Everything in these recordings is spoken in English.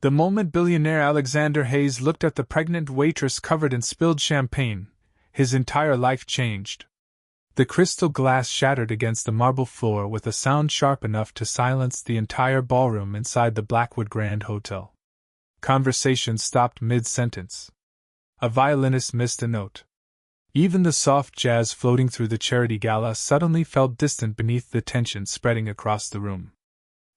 The moment billionaire Alexander Hayes looked at the pregnant waitress covered in spilled champagne, his entire life changed. The crystal glass shattered against the marble floor with a sound sharp enough to silence the entire ballroom inside the Blackwood Grand Hotel. Conversation stopped mid-sentence. A violinist missed a note. Even the soft jazz floating through the charity gala suddenly felt distant beneath the tension spreading across the room.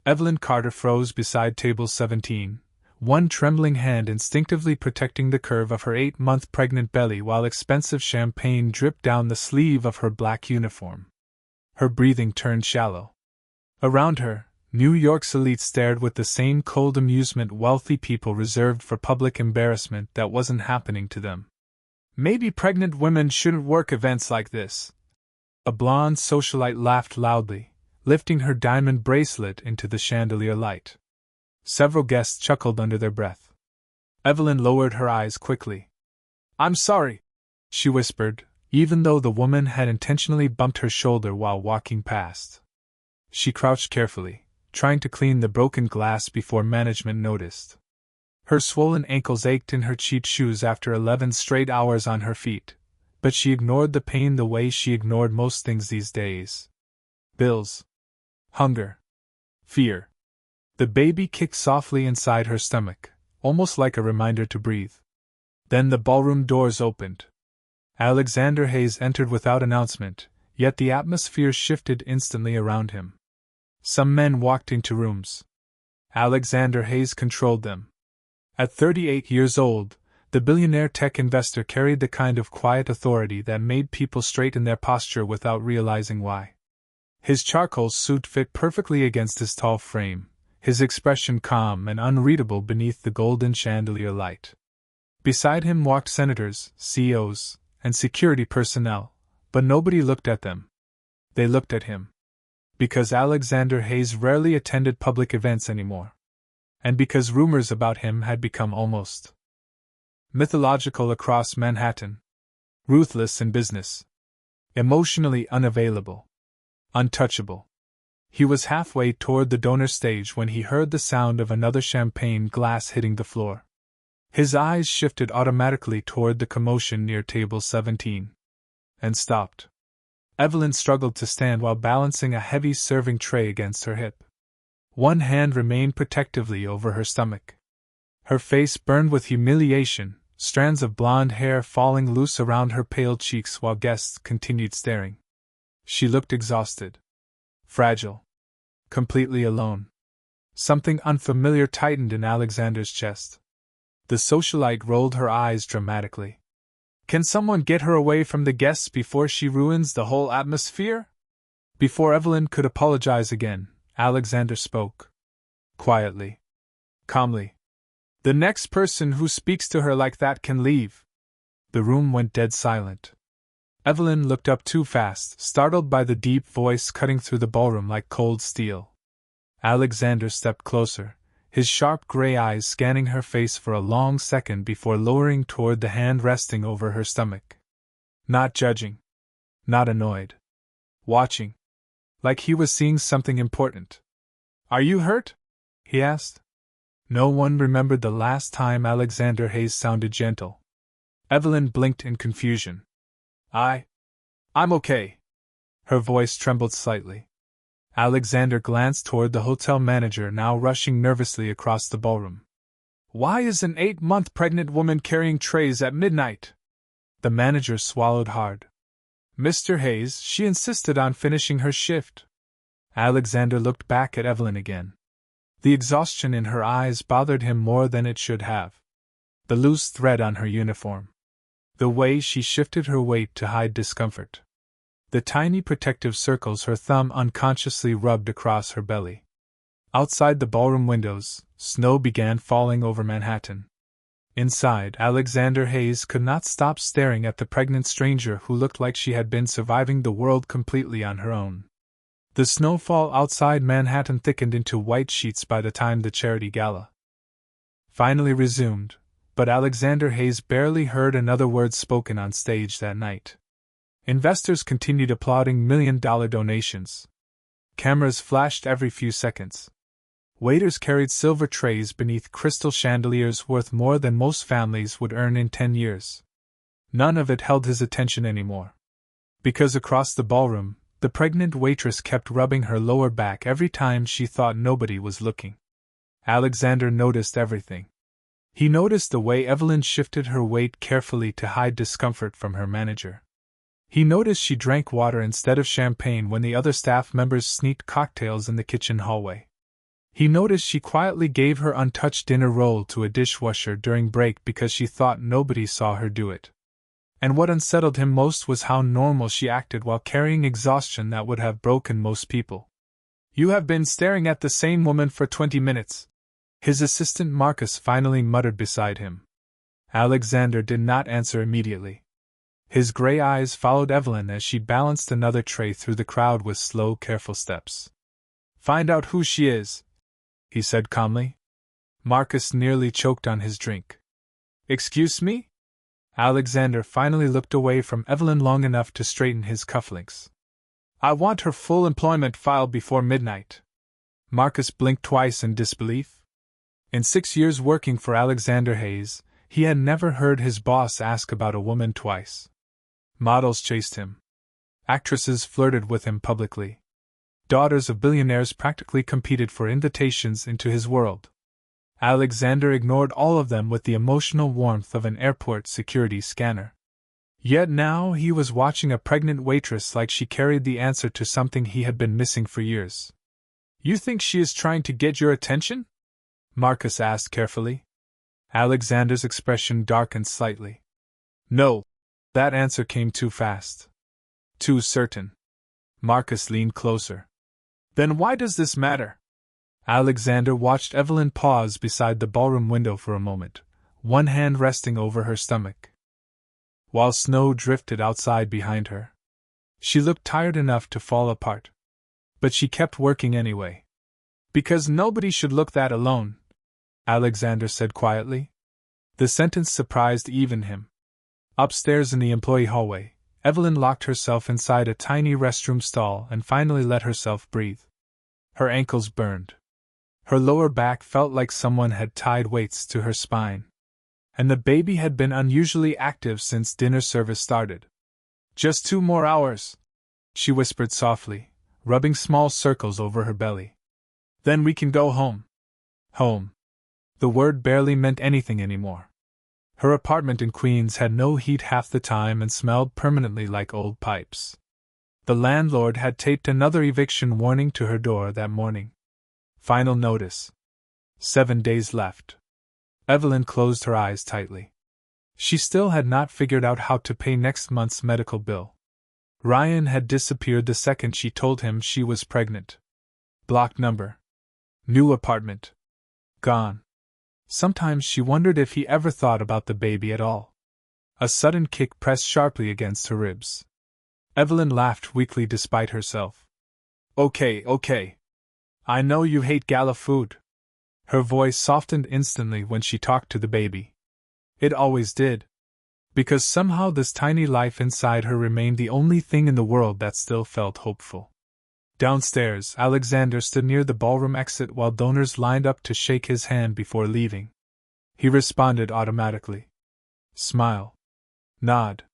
Evelyn Carter froze beside table 17, one trembling hand instinctively protecting the curve of her 8-month pregnant belly while expensive champagne dripped down the sleeve of her black uniform. Her breathing turned shallow. Around her, New York's elite stared with the same cold amusement wealthy people reserved for public embarrassment that wasn't happening to them. Maybe pregnant women shouldn't work events like this. A blonde socialite laughed loudly, lifting her diamond bracelet into the chandelier light. Several guests chuckled under their breath. Evelyn lowered her eyes quickly. "I'm sorry," she whispered, even though the woman had intentionally bumped her shoulder while walking past. She crouched carefully, trying to clean the broken glass before management noticed. Her swollen ankles ached in her cheap shoes after 11 straight hours on her feet, but she ignored the pain the way she ignored most things these days. Bills. Hunger. Fear. The baby kicked softly inside her stomach, almost like a reminder to breathe. Then the ballroom doors opened. Alexander Hayes entered without announcement, yet the atmosphere shifted instantly around him. Some men walked into rooms. Alexander Hayes controlled them. At 38 years old, the billionaire tech investor carried the kind of quiet authority that made people straighten their posture without realizing why. His charcoal suit fit perfectly against his tall frame, his expression calm and unreadable beneath the golden chandelier light. Beside him walked senators, CEOs, and security personnel, but nobody looked at them. They looked at him. Because Alexander Hayes rarely attended public events anymore. And because rumors about him had become almost mythological across Manhattan. Ruthless in business. Emotionally unavailable. Untouchable. He was halfway toward the donor stage when he heard the sound of another champagne glass hitting the floor. His eyes shifted automatically toward the commotion near table 17. And stopped. Evelyn struggled to stand while balancing a heavy serving tray against her hip. One hand remained protectively over her stomach. Her face burned with humiliation, strands of blonde hair falling loose around her pale cheeks while guests continued staring. She looked exhausted. Fragile. Completely alone. Something unfamiliar tightened in Alexander's chest. The socialite rolled her eyes dramatically. "Can someone get her away from the guests before she ruins the whole atmosphere?" Before Evelyn could apologize again, Alexander spoke. Quietly. Calmly. "The next person who speaks to her like that can leave." The room went dead silent. Evelyn looked up too fast, startled by the deep voice cutting through the ballroom like cold steel. Alexander stepped closer, his sharp gray eyes scanning her face for a long second before lowering toward the hand resting over her stomach. Not judging. Not annoyed. Watching. Like he was seeing something important. "Are you hurt?" he asked. No one remembered the last time Alexander Hayes sounded gentle. Evelyn blinked in confusion. I'm okay." Her voice trembled slightly. Alexander glanced toward the hotel manager now rushing nervously across the ballroom. "Why is an 8-month pregnant woman carrying trays at midnight?" The manager swallowed hard. "Mr. Hayes, she insisted on finishing her shift." Alexander looked back at Evelyn again. The exhaustion in her eyes bothered him more than it should have. The loose thread on her uniform. The way she shifted her weight to hide discomfort. The tiny protective circles her thumb unconsciously rubbed across her belly. Outside the ballroom windows, snow began falling over Manhattan. Inside, Alexander Hayes could not stop staring at the pregnant stranger who looked like she had been surviving the world completely on her own. The snowfall outside Manhattan thickened into white sheets by the time the charity gala finally resumed, but Alexander Hayes barely heard another word spoken on stage that night. Investors continued applauding $1 million donations. Cameras flashed every few seconds. Waiters carried silver trays beneath crystal chandeliers worth more than most families would earn in 10 years. None of it held his attention anymore. Because across the ballroom, the pregnant waitress kept rubbing her lower back every time she thought nobody was looking. Alexander noticed everything. He noticed the way Evelyn shifted her weight carefully to hide discomfort from her manager. He noticed she drank water instead of champagne when the other staff members sneaked cocktails in the kitchen hallway. He noticed she quietly gave her untouched dinner roll to a dishwasher during break because she thought nobody saw her do it. And what unsettled him most was how normal she acted while carrying exhaustion that would have broken most people. "You have been staring at the same woman for 20 minutes. His assistant Marcus finally muttered beside him. Alexander did not answer immediately. His gray eyes followed Evelyn as she balanced another tray through the crowd with slow, careful steps. "Find out who she is," he said calmly. Marcus nearly choked on his drink. "Excuse me?" Alexander finally looked away from Evelyn long enough to straighten his cufflinks. "I want her full employment file before midnight." Marcus blinked twice in disbelief. In 6 years working for Alexander Hayes, he had never heard his boss ask about a woman twice. Models chased him. Actresses flirted with him publicly. Daughters of billionaires practically competed for invitations into his world. Alexander ignored all of them with the emotional warmth of an airport security scanner. Yet now he was watching a pregnant waitress like she carried the answer to something he had been missing for years. "You think she is trying to get your attention?" Marcus asked carefully. Alexander's expression darkened slightly. "No." That answer came too fast. Too certain. Marcus leaned closer. "Then why does this matter?" Alexander watched Evelyn pause beside the ballroom window for a moment, one hand resting over her stomach, while snow drifted outside behind her. She looked tired enough to fall apart. But she kept working anyway. "Because nobody should look that alone," Alexander said quietly. The sentence surprised even him. Upstairs in the employee hallway, Evelyn locked herself inside a tiny restroom stall and finally let herself breathe. Her ankles burned. Her lower back felt like someone had tied weights to her spine. And the baby had been unusually active since dinner service started. "Just 2 more hours," she whispered softly, rubbing small circles over her belly. "Then we can go home." Home. The word barely meant anything anymore. Her apartment in Queens had no heat half the time and smelled permanently like old pipes. The landlord had taped another eviction warning to her door that morning. Final notice. 7 days left. Evelyn closed her eyes tightly. She still had not figured out how to pay next month's medical bill. Ryan had disappeared the second she told him she was pregnant. Block number. New apartment. Gone. Sometimes she wondered if he ever thought about the baby at all. A sudden kick pressed sharply against her ribs. Evelyn laughed weakly despite herself. Okay. I know you hate gala food." Her voice softened instantly when she talked to the baby. It always did. Because somehow this tiny life inside her remained the only thing in the world that still felt hopeful. Downstairs, Alexander stood near the ballroom exit while donors lined up to shake his hand before leaving. He responded automatically. Smile. Nod.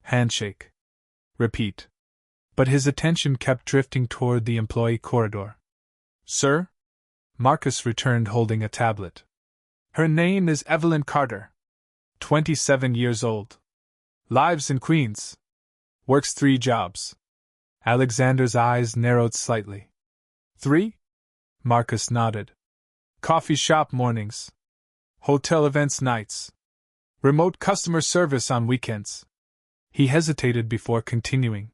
Handshake. Repeat. But his attention kept drifting toward the employee corridor. "Sir?" Marcus returned holding a tablet. "Her name is Evelyn Carter. 27 years old. Lives in Queens. Works 3 jobs. Alexander's eyes narrowed slightly. 3? Marcus nodded. Coffee shop mornings. Hotel events nights. Remote customer service on weekends. He hesitated before continuing.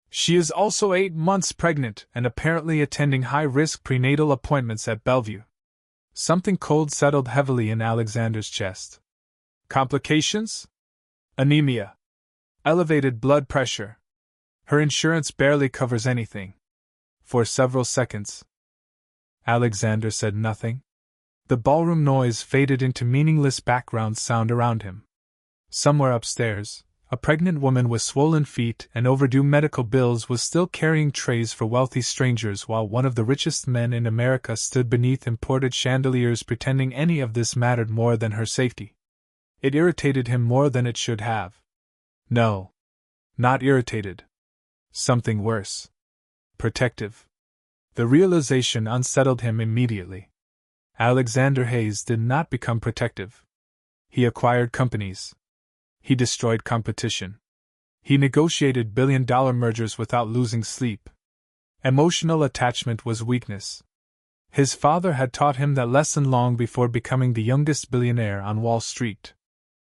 She is also 8 months pregnant and apparently attending high-risk prenatal appointments at Bellevue. Something cold settled heavily in Alexander's chest. Complications? Anemia. Elevated blood pressure. Her insurance barely covers anything. For several seconds, Alexander said nothing. The ballroom noise faded into meaningless background sound around him. Somewhere upstairs, A pregnant woman with swollen feet and overdue medical bills was still carrying trays for wealthy strangers while one of the richest men in America stood beneath imported chandeliers pretending any of this mattered more than her safety. It irritated him more than it should have. No. Not irritated. Something worse. Protective. The realization unsettled him immediately. Alexander Hayes did not become protective. He acquired companies. He destroyed competition. He negotiated billion-dollar mergers without losing sleep. Emotional attachment was weakness. His father had taught him that lesson long before becoming the youngest billionaire on Wall Street.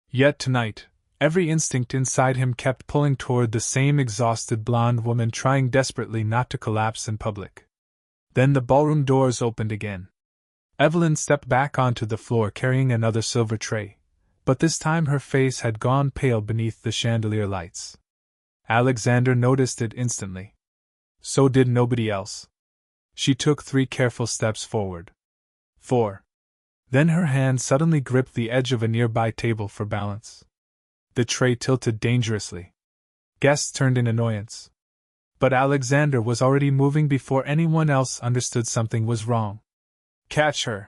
Yet tonight, every instinct inside him kept pulling toward the same exhausted blonde woman trying desperately not to collapse in public. Then the ballroom doors opened again. Evelyn stepped back onto the floor carrying another silver tray, but this time her face had gone pale beneath the chandelier lights. Alexander noticed it instantly. So did nobody else. She took 3 careful steps forward. 4. Then her hand suddenly gripped the edge of a nearby table for balance. The tray tilted dangerously. Guests turned in annoyance. But Alexander was already moving before anyone else understood something was wrong. Catch her!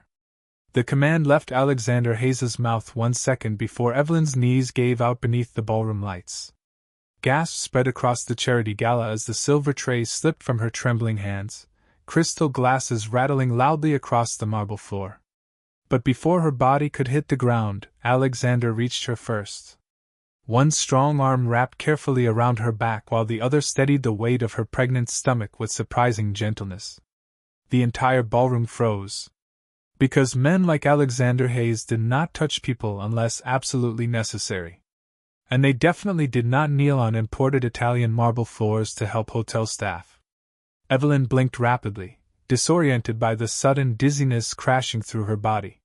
The command left Alexander Hayes's mouth 1 second before Evelyn's knees gave out beneath the ballroom lights. Gasps spread across the charity gala as the silver tray slipped from her trembling hands, crystal glasses rattling loudly across the marble floor. But before her body could hit the ground, Alexander reached her first. One strong arm wrapped carefully around her back while the other steadied the weight of her pregnant stomach with surprising gentleness. The entire ballroom froze. Because men like Alexander Hayes did not touch people unless absolutely necessary. And they definitely did not kneel on imported Italian marble floors to help hotel staff. Evelyn blinked rapidly, disoriented by the sudden dizziness crashing through her body.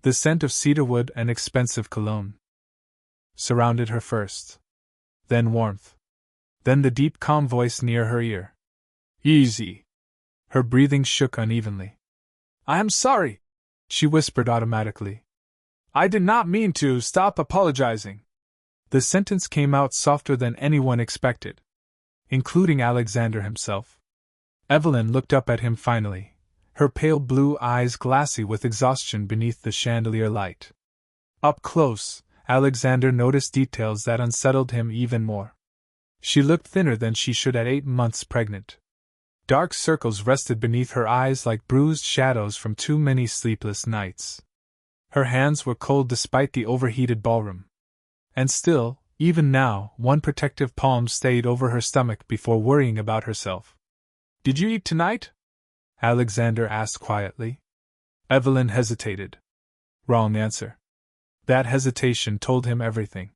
The scent of cedarwood and expensive cologne surrounded her first. Then warmth. Then the deep, calm voice near her ear. Easy. Her breathing shook unevenly. I am sorry, she whispered automatically. I did not mean to. Stop apologizing. The sentence came out softer than anyone expected, including Alexander himself. Evelyn looked up at him finally, her pale blue eyes glassy with exhaustion beneath the chandelier light. Up close, Alexander noticed details that unsettled him even more. She looked thinner than she should at 8 months pregnant. Dark circles rested beneath her eyes like bruised shadows from too many sleepless nights. Her hands were cold despite the overheated ballroom. And still, even now, one protective palm stayed over her stomach before worrying about herself. Did you eat tonight? Alexander asked quietly. Evelyn hesitated. Wrong answer. That hesitation told him everything.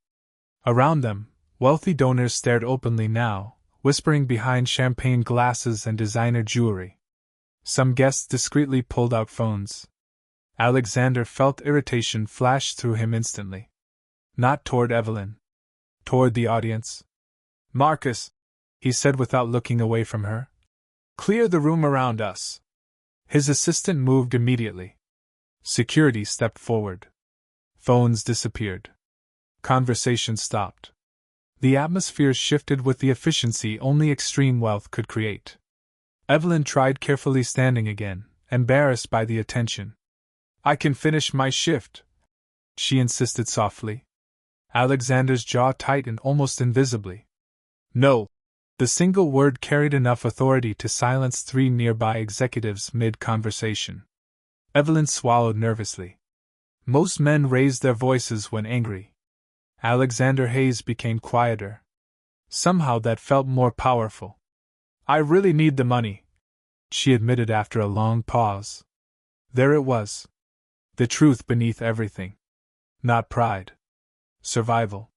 Around them, wealthy donors stared openly now, whispering behind champagne glasses and designer jewelry. Some guests discreetly pulled out phones. Alexander felt irritation flash through him instantly. Not toward Evelyn. Toward the audience. Marcus, he said without looking away from her. Clear the room around us. His assistant moved immediately. Security stepped forward. Phones disappeared. Conversation stopped. The atmosphere shifted with the efficiency only extreme wealth could create. Evelyn tried carefully standing again, embarrassed by the attention. I can finish my shift, she insisted softly. Alexander's jaw tightened almost invisibly. No. The single word carried enough authority to silence 3 nearby executives mid-conversation. Evelyn swallowed nervously. Most men raised their voices when angry. Alexander Hayes became quieter. Somehow that felt more powerful. I really need the money, she admitted after a long pause. There it was. The truth beneath everything. Not pride. Survival.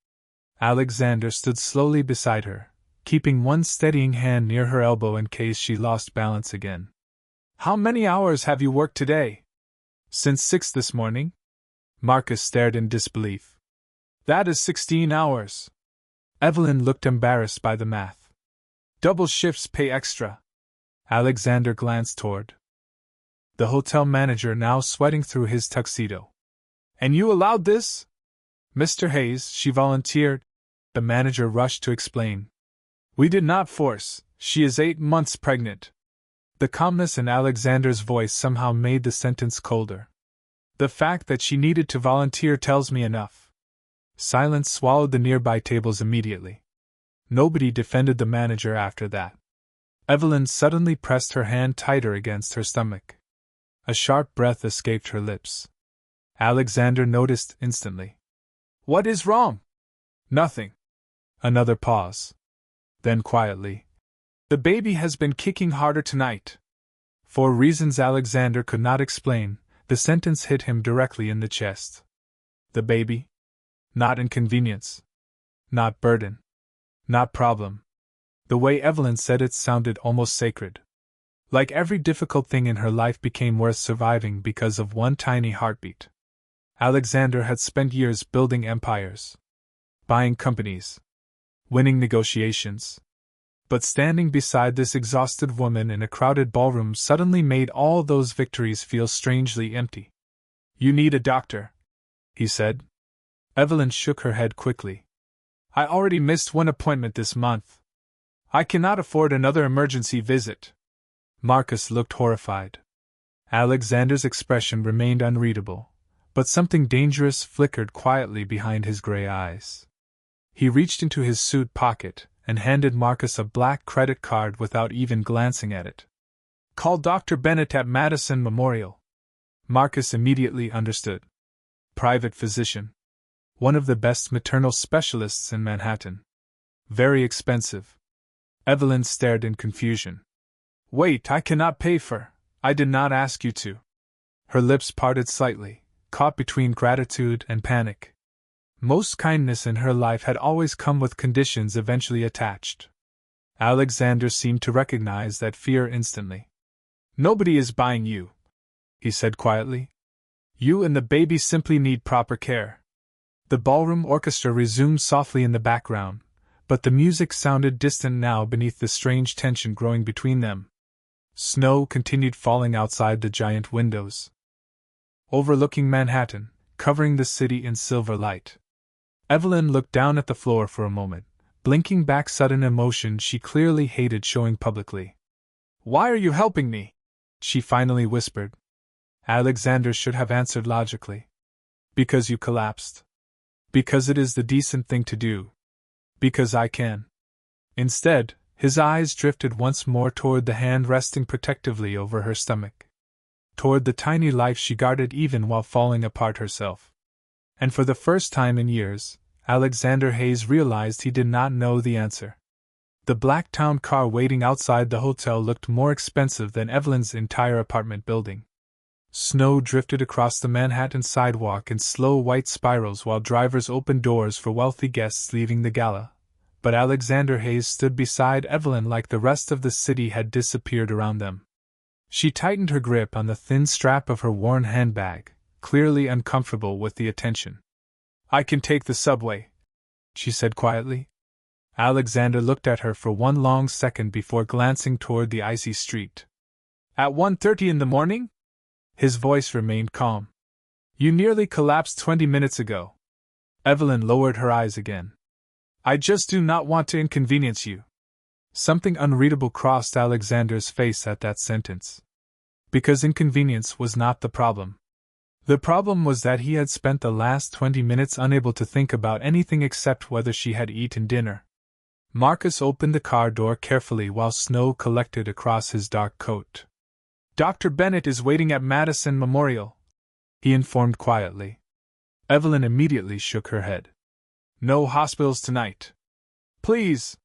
Alexander stood slowly beside her, keeping one steadying hand near her elbow in case she lost balance again. How many hours have you worked today? Since 6 this morning? Marcus stared in disbelief. That is 16 hours. Evelyn looked embarrassed by the math. Double shifts pay extra. Alexander glanced toward the hotel manager, now sweating through his tuxedo. And you allowed this? Mr. Hayes, she volunteered, the manager rushed to explain. We did not force, she is 8 months pregnant. The calmness in Alexander's voice somehow made the sentence colder. The fact that she needed to volunteer tells me enough. Silence swallowed the nearby tables immediately. Nobody defended the manager after that. Evelyn suddenly pressed her hand tighter against her stomach. A sharp breath escaped her lips. Alexander noticed instantly. What is wrong? Nothing. Another pause. Then quietly. The baby has been kicking harder tonight. For reasons Alexander could not explain, the sentence hit him directly in the chest. The baby? Not inconvenience. Not burden. Not problem. The way Evelyn said it sounded almost sacred. Like every difficult thing in her life became worth surviving because of one tiny heartbeat. Alexander had spent years building empires, buying companies, winning negotiations. But standing beside this exhausted woman in a crowded ballroom suddenly made all those victories feel strangely empty. You need a doctor, he said. Evelyn shook her head quickly. I already missed one appointment this month. I cannot afford another emergency visit. Marcus looked horrified. Alexander's expression remained unreadable, but something dangerous flickered quietly behind his gray eyes. He reached into his suit pocket and handed Marcus a black credit card without even glancing at it. Call Dr. Bennett at Madison Memorial. Marcus immediately understood. Private physician. One of the best maternal specialists in Manhattan. Very expensive. Evelyn stared in confusion. Wait, I cannot pay for. I did not ask you to. Her lips parted slightly, caught between gratitude and panic. Most kindness in her life had always come with conditions eventually attached. Alexander seemed to recognize that fear instantly. Nobody is buying you, he said quietly. You and the baby simply need proper care. The ballroom orchestra resumed softly in the background, but the music sounded distant now beneath the strange tension growing between them. Snow continued falling outside the giant windows, overlooking Manhattan, covering the city in silver light. Evelyn looked down at the floor for a moment, blinking back sudden emotion she clearly hated showing publicly. Why are you helping me? She finally whispered. Alexander should have answered logically. Because you collapsed. Because it is the decent thing to do. Because I can. Instead, his eyes drifted once more toward the hand resting protectively over her stomach. Toward the tiny life she guarded even while falling apart herself. And for the first time in years, Alexander Hayes realized he did not know the answer. The black town car waiting outside the hotel looked more expensive than Evelyn's entire apartment building. Snow drifted across the Manhattan sidewalk in slow white spirals while drivers opened doors for wealthy guests leaving the gala. But Alexander Hayes stood beside Evelyn like the rest of the city had disappeared around them. She tightened her grip on the thin strap of her worn handbag, clearly uncomfortable with the attention. I can take the subway, she said quietly. Alexander looked at her for one long second before glancing toward the icy street. At 1:30 in the morning? His voice remained calm. You nearly collapsed 20 minutes ago. Evelyn lowered her eyes again. I just do not want to inconvenience you. Something unreadable crossed Alexander's face at that sentence. Because inconvenience was not the problem. The problem was that he had spent the last 20 minutes unable to think about anything except whether she had eaten dinner. Marcus opened the car door carefully while snow collected across his dark coat. Dr. Bennett is waiting at Madison Memorial, he informed quietly. Evelyn immediately shook her head. No hospitals tonight. Please.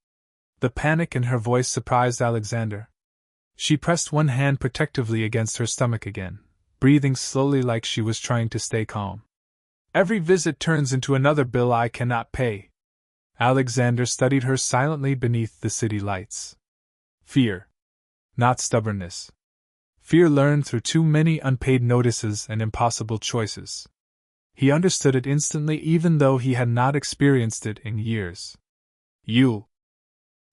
The panic in her voice surprised Alexander. She pressed one hand protectively against her stomach again, breathing slowly like she was trying to stay calm. Every visit turns into another bill I cannot pay. Alexander studied her silently beneath the city lights. Fear. Not stubbornness. Fear learned through too many unpaid notices and impossible choices. He understood it instantly even though he had not experienced it in years. You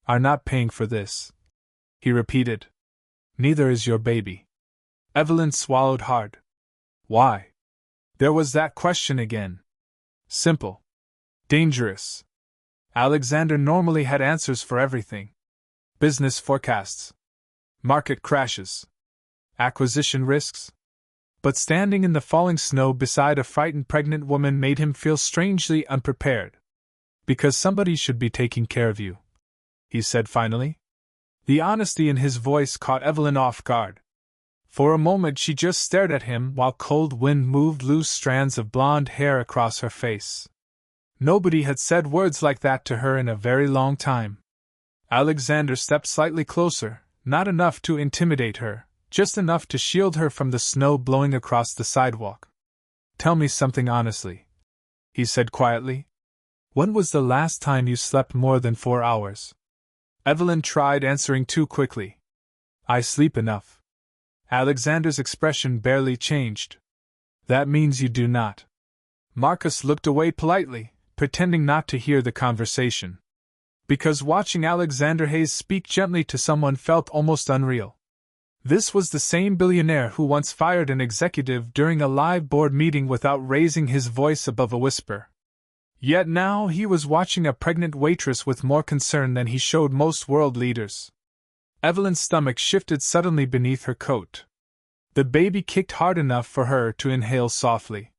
are not paying for this, he repeated. Neither is your baby. Evelyn swallowed hard. Why? There was that question again. Simple. Dangerous. Alexander normally had answers for everything: business forecasts, market crashes, acquisition risks. But standing in the falling snow beside a frightened pregnant woman made him feel strangely unprepared. Because somebody should be taking care of you, he said finally. The honesty in his voice caught Evelyn off guard. For a moment she just stared at him while cold wind moved loose strands of blonde hair across her face. Nobody had said words like that to her in a very long time. Alexander stepped slightly closer, not enough to intimidate her, just enough to shield her from the snow blowing across the sidewalk. Tell me something honestly, he said quietly. When was the last time you slept more than 4 hours? Evelyn tried answering too quickly. I sleep enough. Alexander's expression barely changed. That means you do not. Marcus looked away politely, pretending not to hear the conversation. Because watching Alexander Hayes speak gently to someone felt almost unreal. This was the same billionaire who once fired an executive during a live board meeting without raising his voice above a whisper. Yet now he was watching a pregnant waitress with more concern than he showed most world leaders. Evelyn's stomach shifted suddenly beneath her coat. The baby kicked hard enough for her to inhale softly.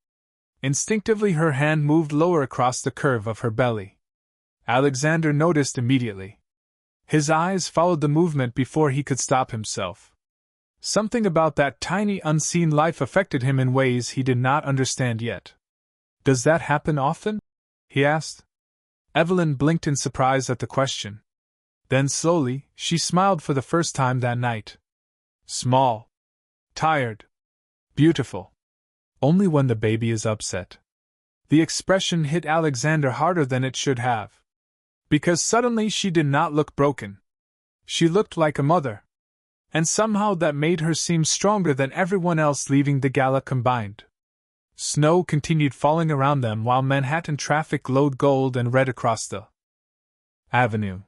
Instinctively her hand moved lower across the curve of her belly. Alexander noticed immediately. His eyes followed the movement before he could stop himself. Something about that tiny unseen life affected him in ways he did not understand yet. Does that happen often? He asked. Evelyn blinked in surprise at the question. Then slowly, she smiled for the first time that night. Small. Tired. Beautiful. Only when the baby is upset. The expression hit Alexander harder than it should have. Because suddenly she did not look broken. She looked like a mother. And somehow that made her seem stronger than everyone else leaving the gala combined. Snow continued falling around them while Manhattan traffic glowed gold and red across the avenue.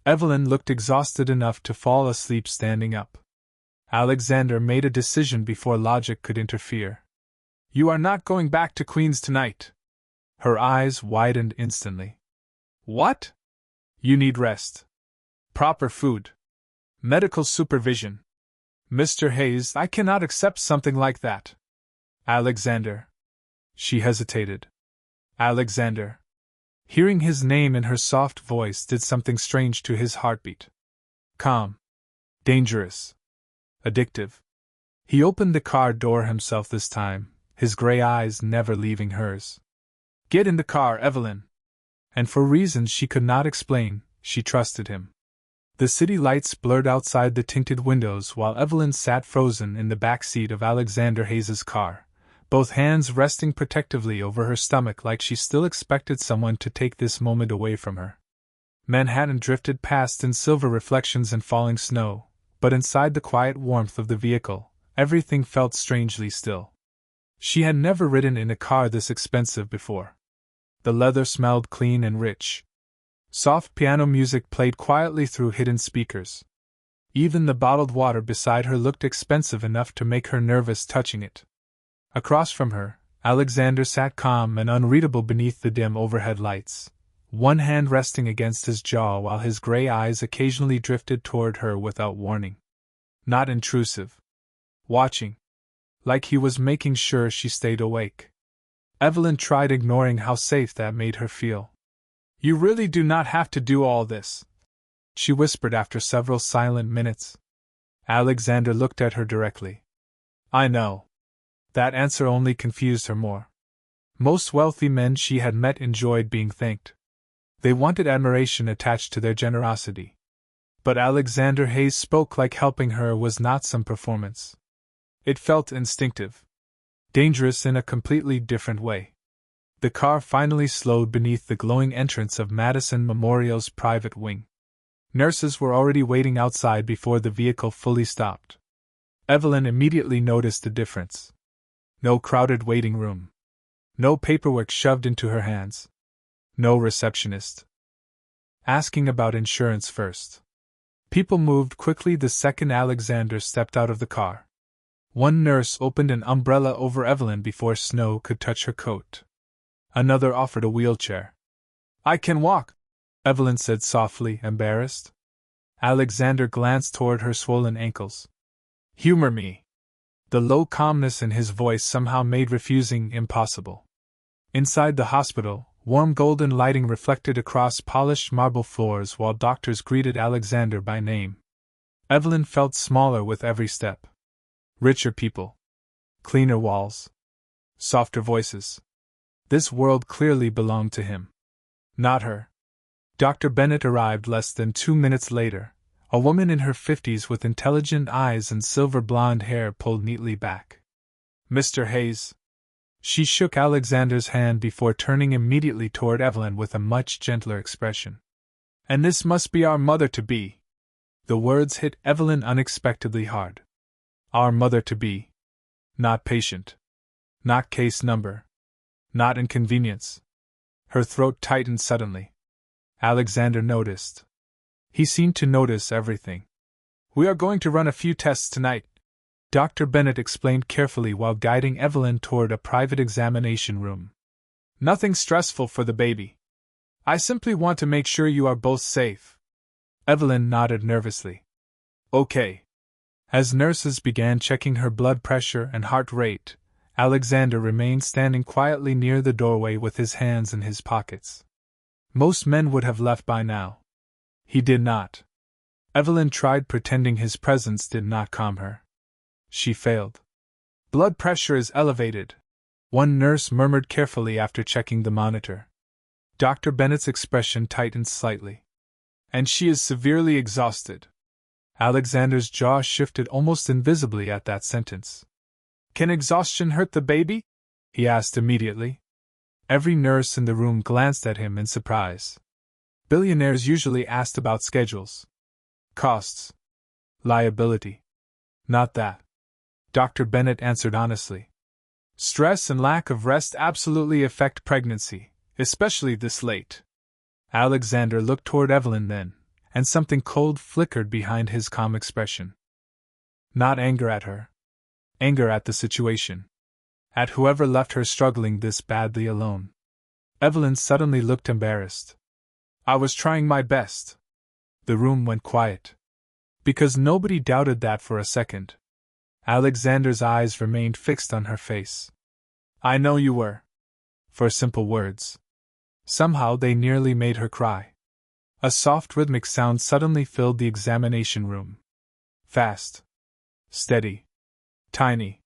Evelyn looked exhausted enough to fall asleep standing up. Alexander made a decision before logic could interfere. You are not going back to Queens tonight. Her eyes widened instantly. What? You need rest. Proper food. Medical supervision. Mr. Hayes, I cannot accept something like that. Alexander. She hesitated. Alexander. Hearing his name in her soft voice did something strange to his heartbeat. Calm. Dangerous. Addictive. He opened the car door himself this time, his gray eyes never leaving hers. Get in the car, Evelyn. And for reasons she could not explain, she trusted him. The city lights blurred outside the tinted windows while Evelyn sat frozen in the back seat of Alexander Hayes's car, both hands resting protectively over her stomach like she still expected someone to take this moment away from her. Manhattan drifted past in silver reflections and falling snow, but inside the quiet warmth of the vehicle, everything felt strangely still. She had never ridden in a car this expensive before. The leather smelled clean and rich. Soft piano music played quietly through hidden speakers. Even the bottled water beside her looked expensive enough to make her nervous touching it. Across from her, Alexander sat calm and unreadable beneath the dim overhead lights, one hand resting against his jaw while his gray eyes occasionally drifted toward her without warning. Not intrusive. Watching. Like he was making sure she stayed awake. Evelyn tried ignoring how safe that made her feel. You really do not have to do all this, she whispered after several silent minutes. Alexander looked at her directly. I know. That answer only confused her more. Most wealthy men she had met enjoyed being thanked. They wanted admiration attached to their generosity. But Alexander Hayes spoke like helping her was not some performance. It felt instinctive. Dangerous in a completely different way. The car finally slowed beneath the glowing entrance of Madison Memorial's private wing. Nurses were already waiting outside before the vehicle fully stopped. Evelyn immediately noticed the difference. No crowded waiting room. No paperwork shoved into her hands. No receptionist asking about insurance first. People moved quickly the second Alexander stepped out of the car. One nurse opened an umbrella over Evelyn before snow could touch her coat. Another offered a wheelchair. I can walk, Evelyn said softly, embarrassed. Alexander glanced toward her swollen ankles. Humor me. The low calmness in his voice somehow made refusing impossible. Inside the hospital, warm golden lighting reflected across polished marble floors while doctors greeted Alexander by name. Evelyn felt smaller with every step. Richer people. Cleaner walls. Softer voices. This world clearly belonged to him. Not her. Dr. Bennett arrived less than 2 minutes later, a woman in her 50s with intelligent eyes and silver blonde hair pulled neatly back. Mr. Hayes. She shook Alexander's hand before turning immediately toward Evelyn with a much gentler expression. And this must be our mother-to-be. The words hit Evelyn unexpectedly hard. Our mother-to-be. Not patient. Not case number. Not inconvenience. Her throat tightened suddenly. Alexander noticed. He seemed to notice everything. We are going to run a few tests tonight, Dr. Bennett explained carefully while guiding Evelyn toward a private examination room. Nothing stressful for the baby. I simply want to make sure you are both safe. Evelyn nodded nervously. Okay. As nurses began checking her blood pressure and heart rate, Alexander remained standing quietly near the doorway with his hands in his pockets. Most men would have left by now. He did not. Evelyn tried pretending his presence did not calm her. She failed. Blood pressure is elevated, one nurse murmured carefully after checking the monitor. Dr. Bennett's expression tightened slightly. And she is severely exhausted. Alexander's jaw shifted almost invisibly at that sentence. Can exhaustion hurt the baby? He asked immediately. Every nurse in the room glanced at him in surprise. Billionaires usually asked about schedules. Costs. Liability. Not that. Dr. Bennett answered honestly. Stress and lack of rest absolutely affect pregnancy, especially this late. Alexander looked toward Evelyn then, and something cold flickered behind his calm expression. Not anger at her. Anger at the situation. At whoever left her struggling this badly alone. Evelyn suddenly looked embarrassed. I was trying my best. The room went quiet. Because nobody doubted that for a second. Alexander's eyes remained fixed on her face. I know you were. For simple words. Somehow they nearly made her cry. A soft rhythmic sound suddenly filled the examination room. Fast. Steady. Tiny.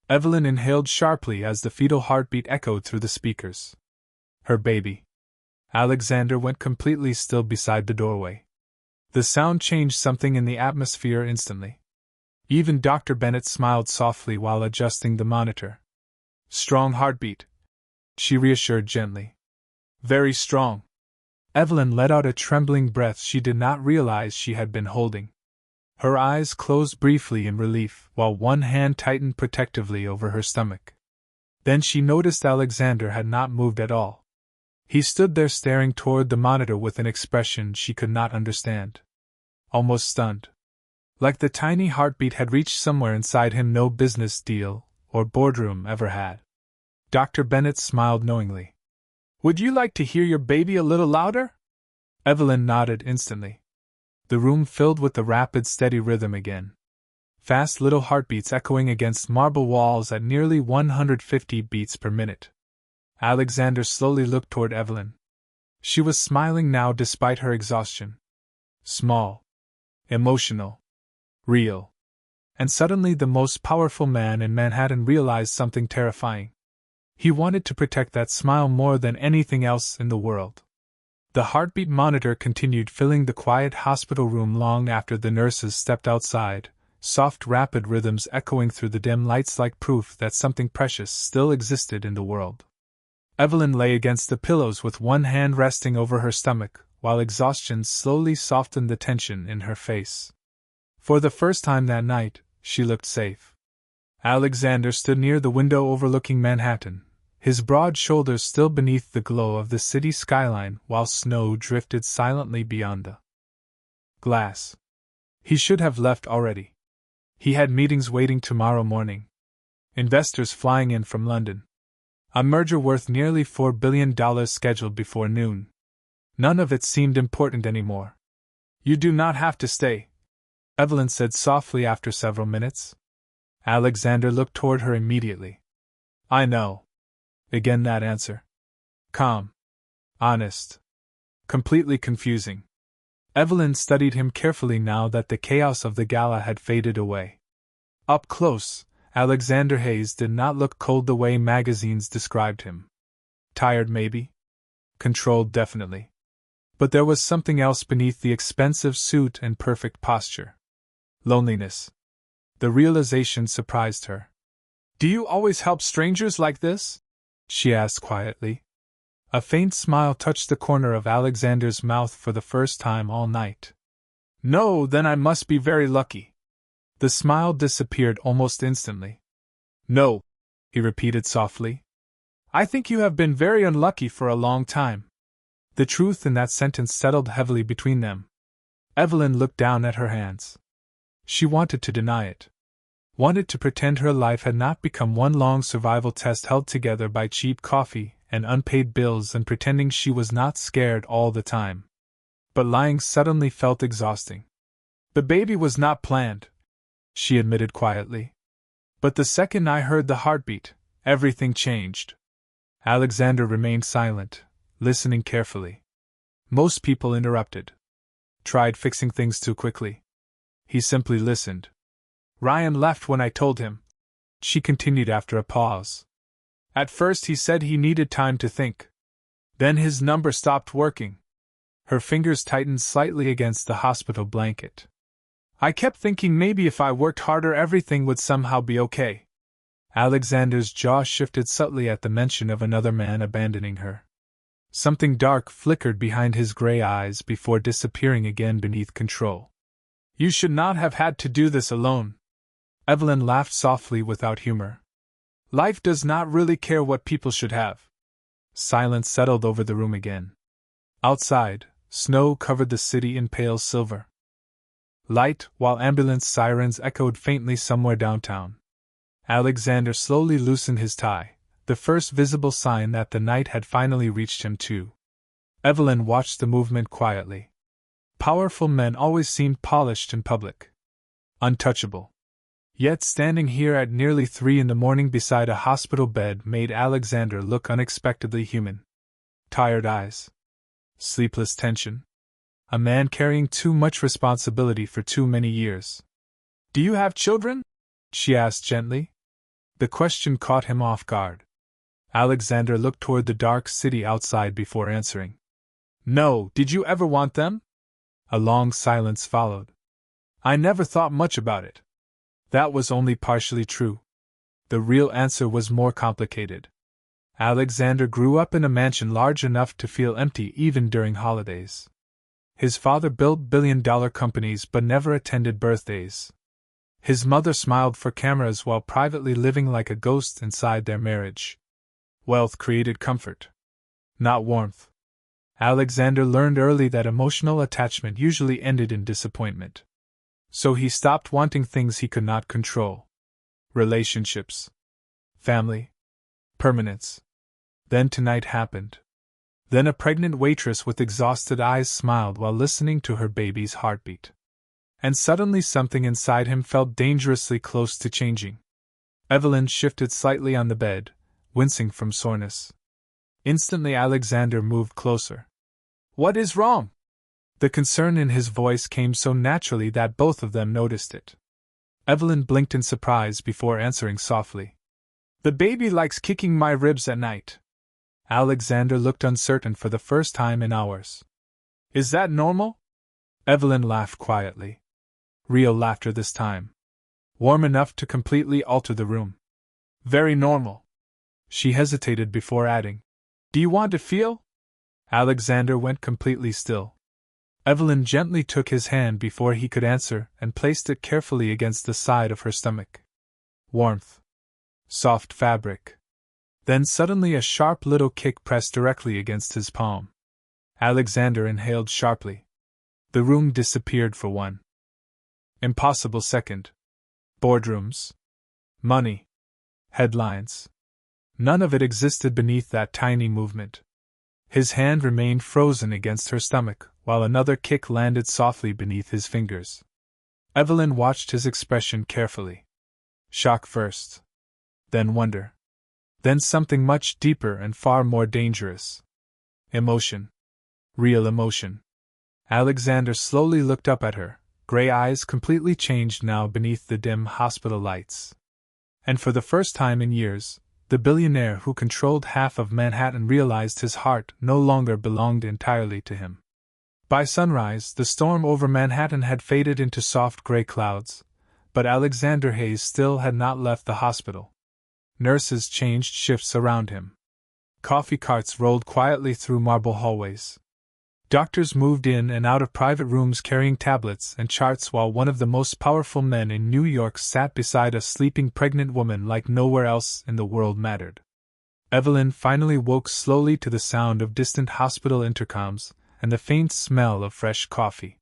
Evelyn inhaled sharply as the fetal heartbeat echoed through the speakers. Her baby. Alexander went completely still beside the doorway. The sound changed something in the atmosphere instantly. Even Dr. Bennett smiled softly while adjusting the monitor. Strong heartbeat, she reassured gently. Very strong. Evelyn let out a trembling breath she did not realize she had been holding. Her eyes closed briefly in relief while one hand tightened protectively over her stomach. Then she noticed Alexander had not moved at all. He stood there staring toward the monitor with an expression she could not understand. Almost stunned. Like the tiny heartbeat had reached somewhere inside him no business deal or boardroom ever had. Dr. Bennett smiled knowingly. Would you like to hear your baby a little louder? Evelyn nodded instantly. The room filled with the rapid, steady rhythm again. Fast little heartbeats echoing against marble walls at nearly 150 beats per minute. Alexander slowly looked toward Evelyn. She was smiling now despite her exhaustion. Small. Emotional. Real. And suddenly the most powerful man in Manhattan realized something terrifying. He wanted to protect that smile more than anything else in the world. The heartbeat monitor continued filling the quiet hospital room long after the nurses stepped outside, soft rapid rhythms echoing through the dim lights like proof that something precious still existed in the world. Evelyn lay against the pillows with one hand resting over her stomach, while exhaustion slowly softened the tension in her face. For the first time that night, she looked safe. Alexander stood near the window overlooking Manhattan, his broad shoulders still beneath the glow of the city skyline while snow drifted silently beyond the glass. He should have left already. He had meetings waiting tomorrow morning. Investors flying in from London. A merger worth nearly $4 billion scheduled before noon. None of it seemed important anymore. You do not have to stay, Evelyn said softly after several minutes. Alexander looked toward her immediately. I know. Again that answer. Calm. Honest. Completely confusing. Evelyn studied him carefully now that the chaos of the gala had faded away. Up close, Alexander Hayes did not look cold the way magazines described him. Tired, maybe? Controlled, definitely. But there was something else beneath the expensive suit and perfect posture. Loneliness. The realization surprised her. Do you always help strangers like this? She asked quietly. A faint smile touched the corner of Alexander's mouth for the first time all night. No, then I must be very lucky. The smile disappeared almost instantly. No, he repeated softly. I think you have been very unlucky for a long time. The truth in that sentence settled heavily between them. Evelyn looked down at her hands. She wanted to deny it. Wanted to pretend her life had not become one long survival test held together by cheap coffee and unpaid bills and pretending she was not scared all the time. But lying suddenly felt exhausting. The baby was not planned, she admitted quietly. But the second I heard the heartbeat, everything changed. Alexander remained silent, listening carefully. Most people interrupted. Tried fixing things too quickly. He simply listened. Ryan left when I told him, she continued after a pause. At first he said he needed time to think. Then his number stopped working. Her fingers tightened slightly against the hospital blanket. I kept thinking maybe if I worked harder everything would somehow be okay. Alexander's jaw shifted subtly at the mention of another man abandoning her. Something dark flickered behind his gray eyes before disappearing again beneath control. You should not have had to do this alone. Evelyn laughed softly without humor. Life does not really care what people should have. Silence settled over the room again. Outside, snow covered the city in pale silver light, while ambulance sirens echoed faintly somewhere downtown. Alexander slowly loosened his tie, the first visible sign that the night had finally reached him too. Evelyn watched the movement quietly. Powerful men always seemed polished in public. Untouchable. Yet standing here at nearly 3 a.m. beside a hospital bed made Alexander look unexpectedly human. Tired eyes. Sleepless tension. A man carrying too much responsibility for too many years. Do you have children? She asked gently. The question caught him off guard. Alexander looked toward the dark city outside before answering. No, did you ever want them? A long silence followed. I never thought much about it. That was only partially true. The real answer was more complicated. Alexander grew up in a mansion large enough to feel empty even during holidays. His father built billion-dollar companies but never attended birthdays. His mother smiled for cameras while privately living like a ghost inside their marriage. Wealth created comfort, not warmth. Alexander learned early that emotional attachment usually ended in disappointment. So he stopped wanting things he could not control. Relationships. Family. Permanence. Then tonight happened. Then a pregnant waitress with exhausted eyes smiled while listening to her baby's heartbeat. And suddenly something inside him felt dangerously close to changing. Evelyn shifted slightly on the bed, wincing from soreness. Instantly Alexander moved closer. What is wrong? The concern in his voice came so naturally that both of them noticed it. Evelyn blinked in surprise before answering softly. The baby likes kicking my ribs at night. Alexander looked uncertain for the first time in hours. Is that normal? Evelyn laughed quietly. Real laughter this time. Warm enough to completely alter the room. Very normal. She hesitated before adding. Do you want to feel? Alexander went completely still. Evelyn gently took his hand before he could answer and placed it carefully against the side of her stomach. Warmth. Soft fabric. Then suddenly a sharp little kick pressed directly against his palm. Alexander inhaled sharply. The room disappeared for one impossible second. Boardrooms. Money. Headlines. None of it existed beneath that tiny movement. His hand remained frozen against her stomach, while another kick landed softly beneath his fingers. Evelyn watched his expression carefully. Shock first. Then wonder. Then something much deeper and far more dangerous. Emotion. Real emotion. Alexander slowly looked up at her, gray eyes completely changed now beneath the dim hospital lights. And for the first time in years, the billionaire who controlled half of Manhattan realized his heart no longer belonged entirely to him. By sunrise, the storm over Manhattan had faded into soft gray clouds, but Alexander Hayes still had not left the hospital. Nurses changed shifts around him. Coffee carts rolled quietly through marble hallways. Doctors moved in and out of private rooms carrying tablets and charts while one of the most powerful men in New York sat beside a sleeping pregnant woman like nowhere else in the world mattered. Evelyn finally woke slowly to the sound of distant hospital intercoms and the faint smell of fresh coffee.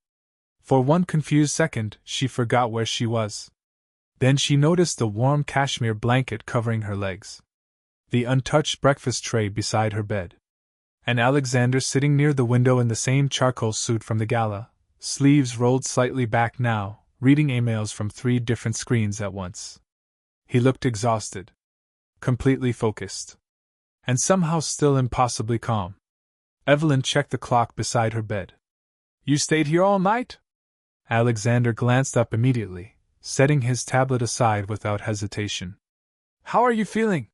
For one confused second, she forgot where she was. Then she noticed the warm cashmere blanket covering her legs, the untouched breakfast tray beside her bed, and Alexander sitting near the window in the same charcoal suit from the gala, sleeves rolled slightly back now, reading emails from 3 different screens at once. He looked exhausted, completely focused, and somehow still impossibly calm. Evelyn checked the clock beside her bed. "You stayed here all night?" Alexander glanced up immediately, setting his tablet aside without hesitation. "How are you feeling?"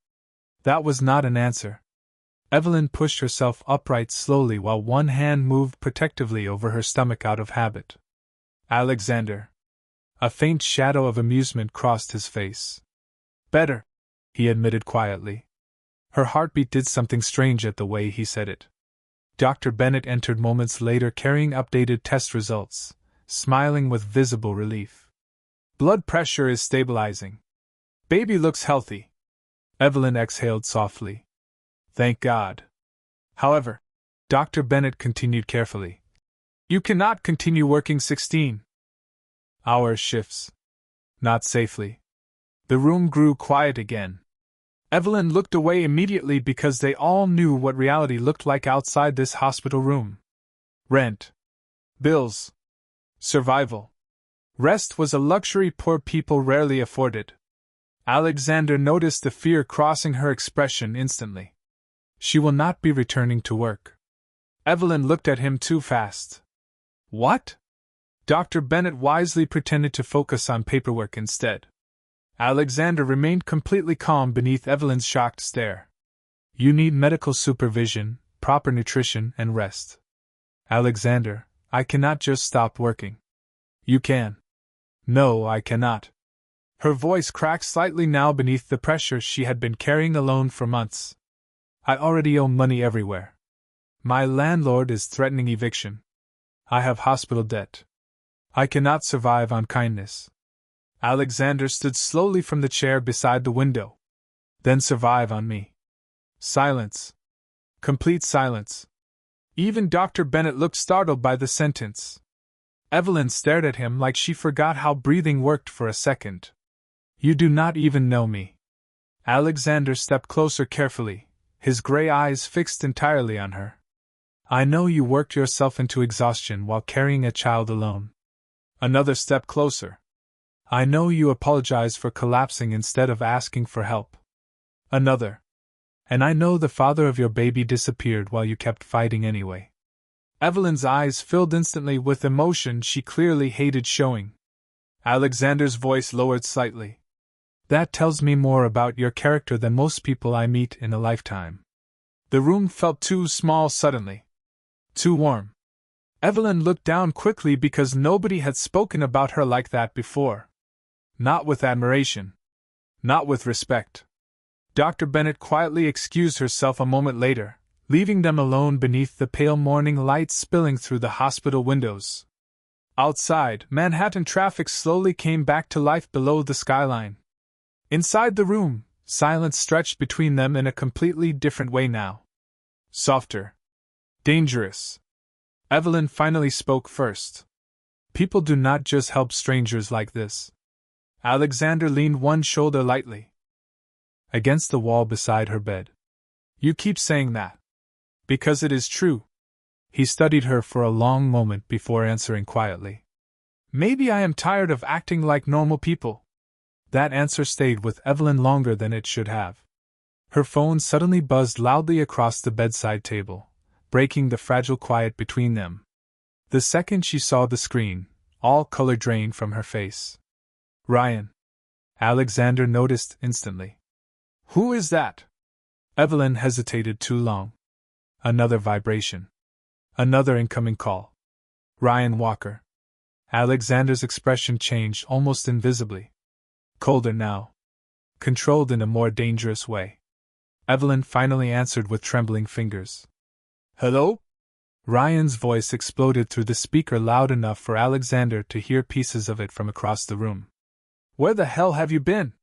That was not an answer. Evelyn pushed herself upright slowly while one hand moved protectively over her stomach out of habit. "Alexander." A faint shadow of amusement crossed his face. "Better," he admitted quietly. Her heartbeat did something strange at the way he said it. Dr. Bennett entered moments later carrying updated test results, smiling with visible relief. "Blood pressure is stabilizing. Baby looks healthy." Evelyn exhaled softly. "Thank God." "However," Dr. Bennett continued carefully, "you cannot continue working 16-hour shifts. Not safely." The room grew quiet again. Evelyn looked away immediately because they all knew what reality looked like outside this hospital room. Rent. Bills. Survival. Rest was a luxury poor people rarely afforded. Alexander noticed the fear crossing her expression instantly. "She will not be returning to work." Evelyn looked at him too fast. "What?" Dr. Bennett wisely pretended to focus on paperwork instead. Alexander remained completely calm beneath Evelyn's shocked stare. "You need medical supervision, proper nutrition, and rest." "Alexander, I cannot just stop working." "You can." "No, I cannot." Her voice cracked slightly now beneath the pressure she had been carrying alone for months. "I already owe money everywhere. My landlord is threatening eviction. I have hospital debt. I cannot survive on kindness." Alexander stood slowly from the chair beside the window. "Then survive on me." Silence. Complete silence. Even Dr. Bennett looked startled by the sentence. Evelyn stared at him like she forgot how breathing worked for a second. "You do not even know me." Alexander stepped closer carefully, his gray eyes fixed entirely on her. "I know you worked yourself into exhaustion while carrying a child alone." Another step closer. "I know you apologized for collapsing instead of asking for help." Another. "And I know the father of your baby disappeared while you kept fighting anyway." Evelyn's eyes filled instantly with emotion she clearly hated showing. Alexander's voice lowered slightly. "That tells me more about your character than most people I meet in a lifetime." The room felt too small suddenly. Too warm. Evelyn looked down quickly because nobody had spoken about her like that before. Not with admiration. Not with respect. Dr. Bennett quietly excused herself a moment later, leaving them alone beneath the pale morning light spilling through the hospital windows. Outside, Manhattan traffic slowly came back to life below the skyline. Inside the room, silence stretched between them in a completely different way now. Softer. Dangerous. Evelyn finally spoke first. "People do not just help strangers like this." Alexander leaned one shoulder lightly against the wall beside her bed. "You keep saying that." Because it is true. He studied her for a long moment before answering quietly. Maybe I am tired of acting like normal people. That answer stayed with Evelyn longer than it should have. Her phone suddenly buzzed loudly across the bedside table, breaking the fragile quiet between them. The second she saw the screen, all color drained from her face. Ryan. Alexander noticed instantly. Who is that? Evelyn hesitated too long. Another vibration. Another incoming call. Ryan Walker. Alexander's expression changed almost invisibly. Colder now. Controlled in a more dangerous way. Evelyn finally answered with trembling fingers. Hello? Ryan's voice exploded through the speaker loud enough for Alexander to hear pieces of it from across the room. Where the hell have you been?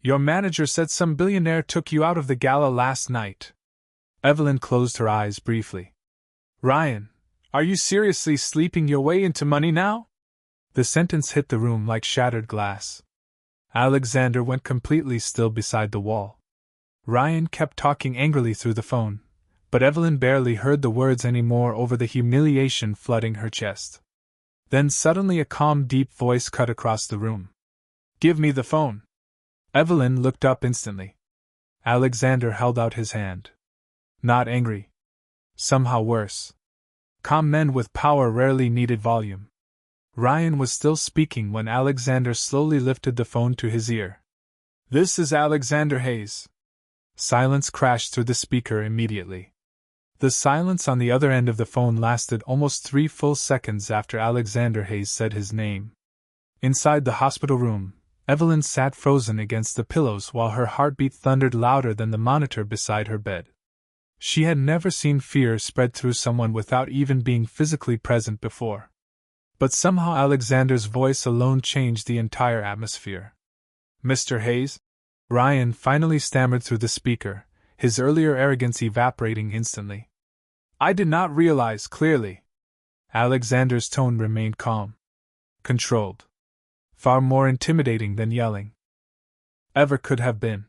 Your manager said some billionaire took you out of the gala last night. Evelyn closed her eyes briefly. Ryan, are you seriously sleeping your way into money now? The sentence hit the room like shattered glass. Alexander went completely still beside the wall. Ryan kept talking angrily through the phone, but Evelyn barely heard the words anymore over the humiliation flooding her chest. Then suddenly a calm, deep voice cut across the room. Give me the phone. Evelyn looked up instantly. Alexander held out his hand. Not angry. Somehow worse. Calm men with power rarely needed volume. Ryan was still speaking when Alexander slowly lifted the phone to his ear. This is Alexander Hayes. Silence crashed through the speaker immediately. The silence on the other end of the phone lasted almost 3 full seconds after Alexander Hayes said his name. Inside the hospital room, Evelyn sat frozen against the pillows while her heartbeat thundered louder than the monitor beside her bed. She had never seen fear spread through someone without even being physically present before. But somehow Alexander's voice alone changed the entire atmosphere. Mr. Hayes? Ryan finally stammered through the speaker, his earlier arrogance evaporating instantly. I did not realize clearly. Alexander's tone remained calm. Controlled. Far more intimidating than yelling. Ever could have been.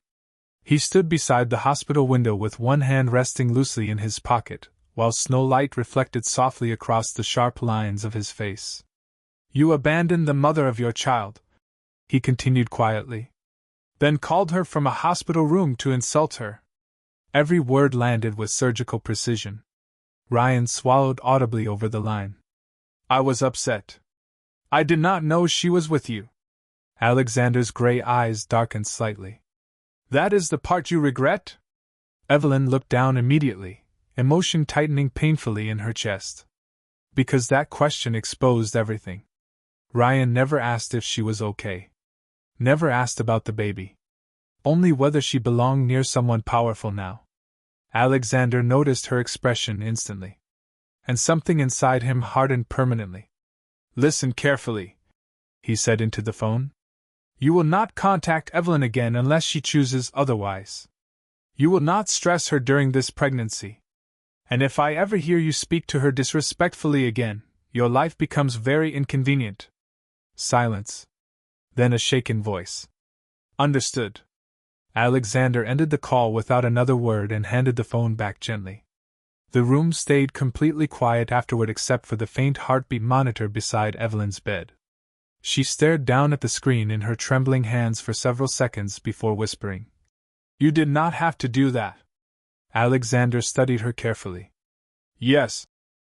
He stood beside the hospital window with one hand resting loosely in his pocket, while snow light reflected softly across the sharp lines of his face. You abandoned the mother of your child, he continued quietly. Then called her from a hospital room to insult her. Every word landed with surgical precision. Ryan swallowed audibly over the line. I was upset. I did not know she was with you. Alexander's gray eyes darkened slightly. That is the part you regret? Evelyn looked down immediately, emotion tightening painfully in her chest. Because that question exposed everything. Ryan never asked if she was okay. Never asked about the baby. Only whether she belonged near someone powerful now. Alexander noticed her expression instantly. And something inside him hardened permanently. Listen carefully, he said into the phone. You will not contact Evelyn again unless she chooses otherwise. You will not stress her during this pregnancy. And if I ever hear you speak to her disrespectfully again, your life becomes very inconvenient. Silence. Then a shaken voice. Understood. Alexander ended the call without another word and handed the phone back gently. The room stayed completely quiet afterward except for the faint heartbeat monitor beside Evelyn's bed. She stared down at the screen in her trembling hands for several seconds before whispering. You did not have to do that. Alexander studied her carefully. Yes,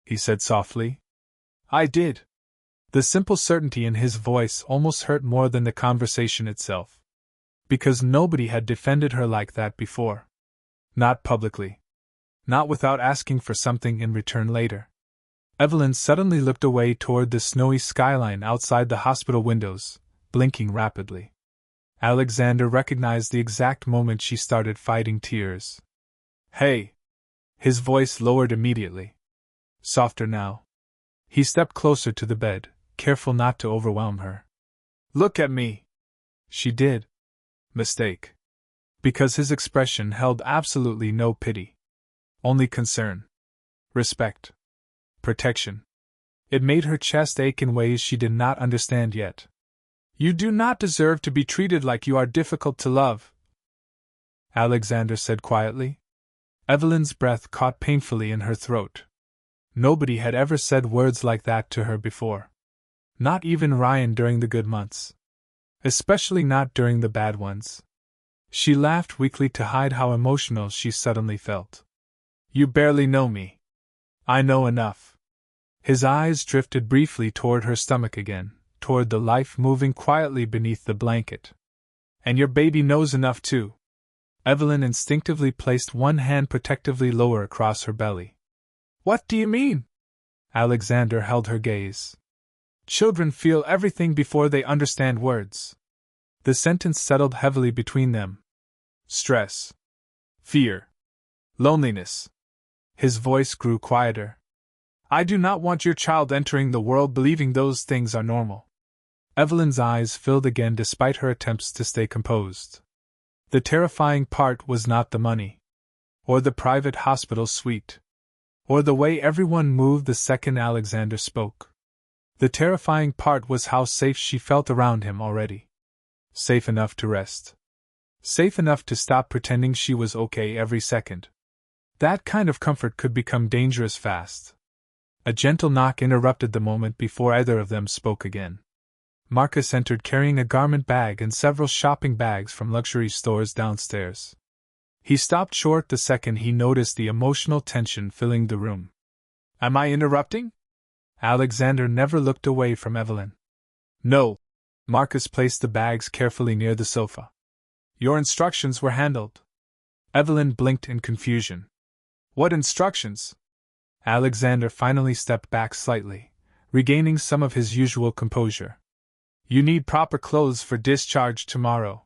he said softly. I did. The simple certainty in his voice almost hurt more than the conversation itself. Because nobody had defended her like that before. Not publicly. Not without asking for something in return later. Evelyn suddenly looked away toward the snowy skyline outside the hospital windows, blinking rapidly. Alexander recognized the exact moment she started fighting tears. Hey! His voice lowered immediately. Softer now. He stepped closer to the bed, careful not to overwhelm her. Look at me! She did. Mistake. Because his expression held absolutely no pity. Only concern. Respect. Protection. It made her chest ache in ways she did not understand yet. You do not deserve to be treated like you are difficult to love, Alexander said quietly. Evelyn's breath caught painfully in her throat. Nobody had ever said words like that to her before. Not even Ryan during the good months. Especially not during the bad ones. She laughed weakly to hide how emotional she suddenly felt. You barely know me. I know enough. His eyes drifted briefly toward her stomach again, toward the life moving quietly beneath the blanket. And your baby knows enough too. Evelyn instinctively placed one hand protectively lower across her belly. What do you mean? Alexander held her gaze. Children feel everything before they understand words. The sentence settled heavily between them. Stress. Fear. Loneliness. His voice grew quieter. I do not want your child entering the world believing those things are normal. Evelyn's eyes filled again despite her attempts to stay composed. The terrifying part was not the money. Or the private hospital suite. Or the way everyone moved the second Alexander spoke. The terrifying part was how safe she felt around him already. Safe enough to rest. Safe enough to stop pretending she was okay every second. That kind of comfort could become dangerous fast. A gentle knock interrupted the moment before either of them spoke again. Marcus entered carrying a garment bag and several shopping bags from luxury stores downstairs. He stopped short the second he noticed the emotional tension filling the room. Am I interrupting? Alexander never looked away from Evelyn. No. Marcus placed the bags carefully near the sofa. Your instructions were handled. Evelyn blinked in confusion. What instructions? Alexander finally stepped back slightly, regaining some of his usual composure. You need proper clothes for discharge tomorrow.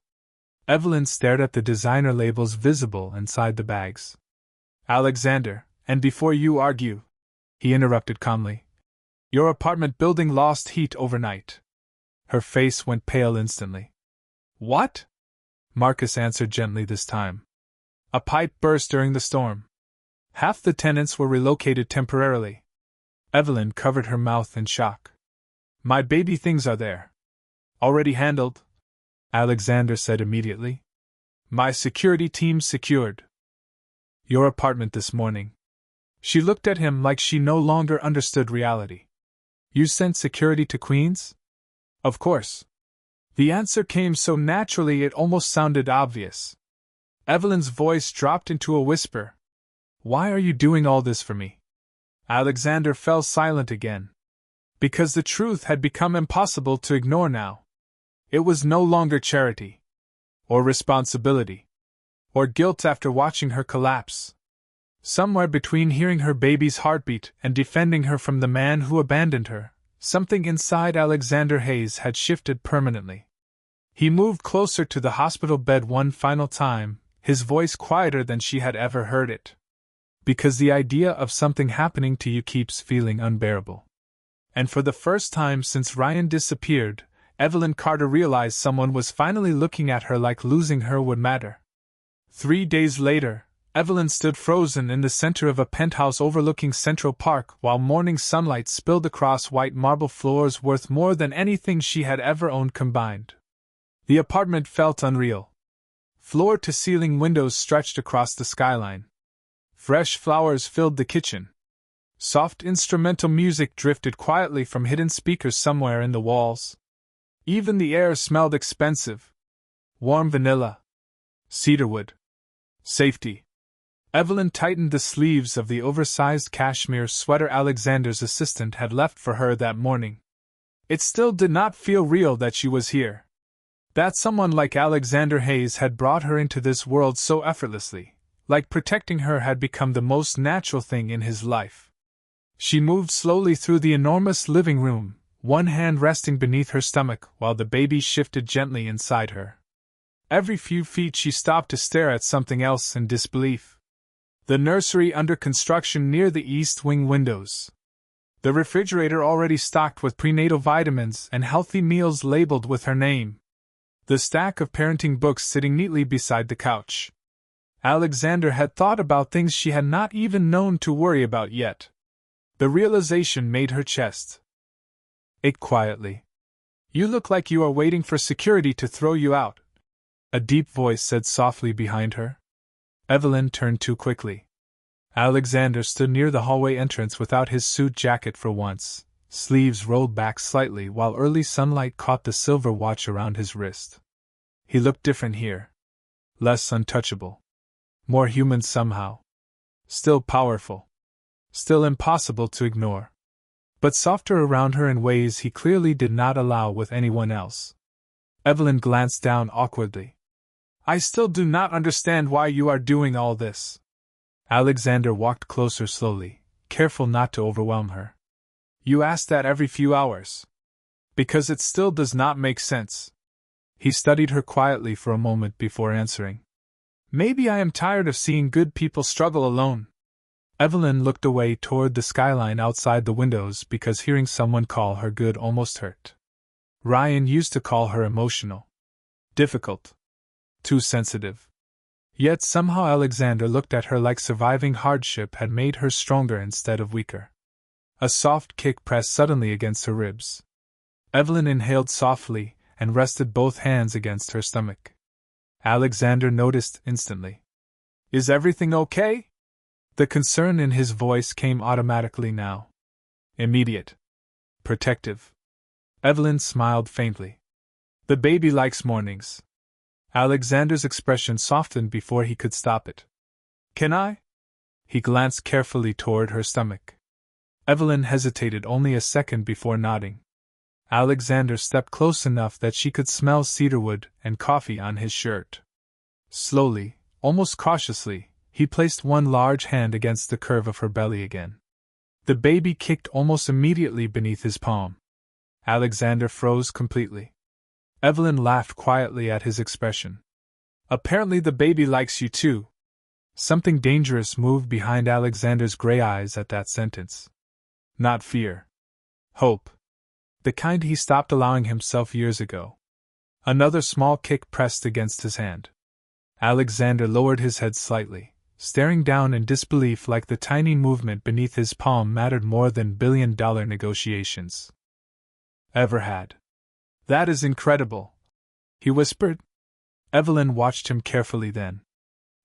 Evelyn stared at the designer labels visible inside the bags. Alexander, and before you argue, he interrupted calmly, your apartment building lost heat overnight. Her face went pale instantly. What? Marcus answered gently this time. A pipe burst during the storm. Half the tenants were relocated temporarily. Evelyn covered her mouth in shock. My baby things are there. Already handled, Alexander said immediately. My security team secured. Your apartment this morning. She looked at him like she no longer understood reality. You sent security to Queens? Of course. The answer came so naturally it almost sounded obvious. Evelyn's voice dropped into a whisper. Why are you doing all this for me? Alexander fell silent again. Because the truth had become impossible to ignore now. It was no longer charity. Or responsibility. Or guilt after watching her collapse. Somewhere between hearing her baby's heartbeat and defending her from the man who abandoned her, something inside Alexander Hayes had shifted permanently. He moved closer to the hospital bed one final time, his voice quieter than she had ever heard it. Because the idea of something happening to you keeps feeling unbearable. And for the first time since Ryan disappeared, Evelyn Carter realized someone was finally looking at her like losing her would matter. 3 days later, Evelyn stood frozen in the center of a penthouse overlooking Central Park while morning sunlight spilled across white marble floors worth more than anything she had ever owned combined. The apartment felt unreal. Floor-to-ceiling windows stretched across the skyline. Fresh flowers filled the kitchen. Soft instrumental music drifted quietly from hidden speakers somewhere in the walls. Even the air smelled expensive. Warm vanilla. Cedarwood. Safety. Evelyn tightened the sleeves of the oversized cashmere sweater Alexander's assistant had left for her that morning. It still did not feel real that she was here. That someone like Alexander Hayes had brought her into this world so effortlessly, like protecting her had become the most natural thing in his life. She moved slowly through the enormous living room, one hand resting beneath her stomach while the baby shifted gently inside her. Every few feet she stopped to stare at something else in disbelief. The nursery under construction near the east wing windows. The refrigerator already stocked with prenatal vitamins and healthy meals labeled with her name. The stack of parenting books sitting neatly beside the couch. Alexander had thought about things she had not even known to worry about yet. The realization made her chest ache quietly. You look like you are waiting for security to throw you out, a deep voice said softly behind her. Evelyn turned too quickly. Alexander stood near the hallway entrance without his suit jacket for once, sleeves rolled back slightly while early sunlight caught the silver watch around his wrist. He looked different here. Less untouchable. More human somehow. Still powerful. Still impossible to ignore. But softer around her in ways he clearly did not allow with anyone else. Evelyn glanced down awkwardly. I still do not understand why you are doing all this. Alexander walked closer slowly, careful not to overwhelm her. You ask that every few hours. Because it still does not make sense. He studied her quietly for a moment before answering. Maybe I am tired of seeing good people struggle alone. Evelyn looked away toward the skyline outside the windows because hearing someone call her good almost hurt. Ryan used to call her emotional. Difficult. Too sensitive. Yet somehow Alexander looked at her like surviving hardship had made her stronger instead of weaker. A soft kick pressed suddenly against her ribs. Evelyn inhaled softly and rested both hands against her stomach. Alexander noticed instantly. Is everything okay? The concern in his voice came automatically now. Immediate. Protective. Evelyn smiled faintly. The baby likes mornings. Alexander's expression softened before he could stop it. Can I? He glanced carefully toward her stomach. Evelyn hesitated only a second before nodding. Alexander stepped close enough that she could smell cedarwood and coffee on his shirt. Slowly, almost cautiously, he placed one large hand against the curve of her belly again. The baby kicked almost immediately beneath his palm. Alexander froze completely. Evelyn laughed quietly at his expression. Apparently the baby likes you too. Something dangerous moved behind Alexander's gray eyes at that sentence. Not fear. Hope. The kind he stopped allowing himself years ago. Another small kick pressed against his hand. Alexander lowered his head slightly, staring down in disbelief like the tiny movement beneath his palm mattered more than billion-dollar negotiations ever had. That is incredible, he whispered. Evelyn watched him carefully then.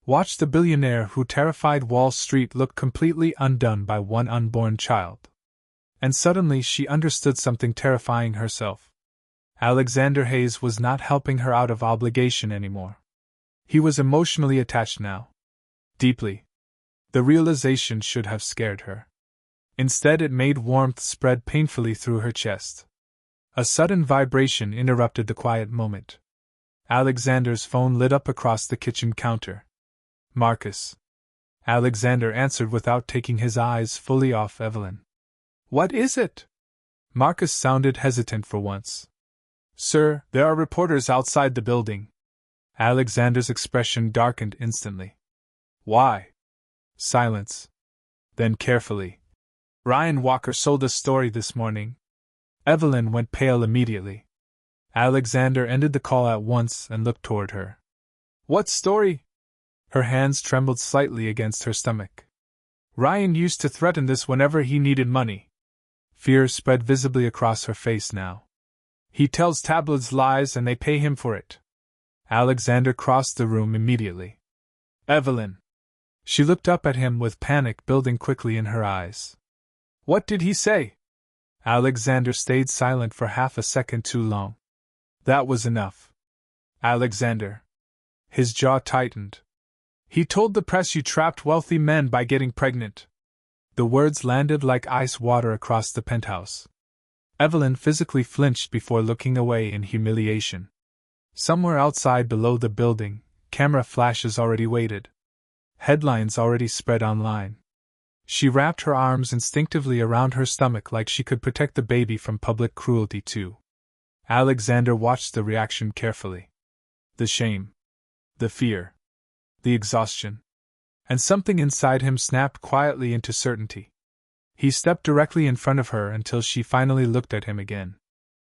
Watched the billionaire who terrified Wall Street look completely undone by one unborn child. And suddenly she understood something terrifying herself. Alexander Hayes was not helping her out of obligation anymore. He was emotionally attached now. Deeply. The realization should have scared her. Instead, it made warmth spread painfully through her chest. A sudden vibration interrupted the quiet moment. Alexander's phone lit up across the kitchen counter. Marcus. Alexander answered without taking his eyes fully off Evelyn. What is it? Marcus sounded hesitant for once. Sir, there are reporters outside the building. Alexander's expression darkened instantly. Why? Silence. Then carefully. Ryan Walker sold a story this morning. Evelyn went pale immediately. Alexander ended the call at once and looked toward her. What story? Her hands trembled slightly against her stomach. Ryan used to threaten this whenever he needed money. Fear spread visibly across her face now. He tells tabloids lies and they pay him for it. Alexander crossed the room immediately. Evelyn. She looked up at him with panic building quickly in her eyes. What did he say? Alexander stayed silent for half a second too long. That was enough. Alexander. His jaw tightened. He told the press you trapped wealthy men by getting pregnant. The words landed like ice water across the penthouse. Evelyn physically flinched before looking away in humiliation. Somewhere outside below the building, camera flashes already waited. Headlines already spread online. She wrapped her arms instinctively around her stomach like she could protect the baby from public cruelty too. Alexander watched the reaction carefully. The shame. The fear. The exhaustion. And something inside him snapped quietly into certainty. He stepped directly in front of her until she finally looked at him again.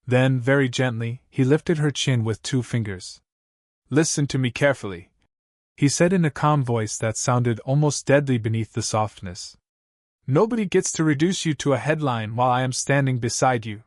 Then, very gently, he lifted her chin with 2 fingers. Listen to me carefully, he said in a calm voice that sounded almost deadly beneath the softness. Nobody gets to reduce you to a headline while I am standing beside you.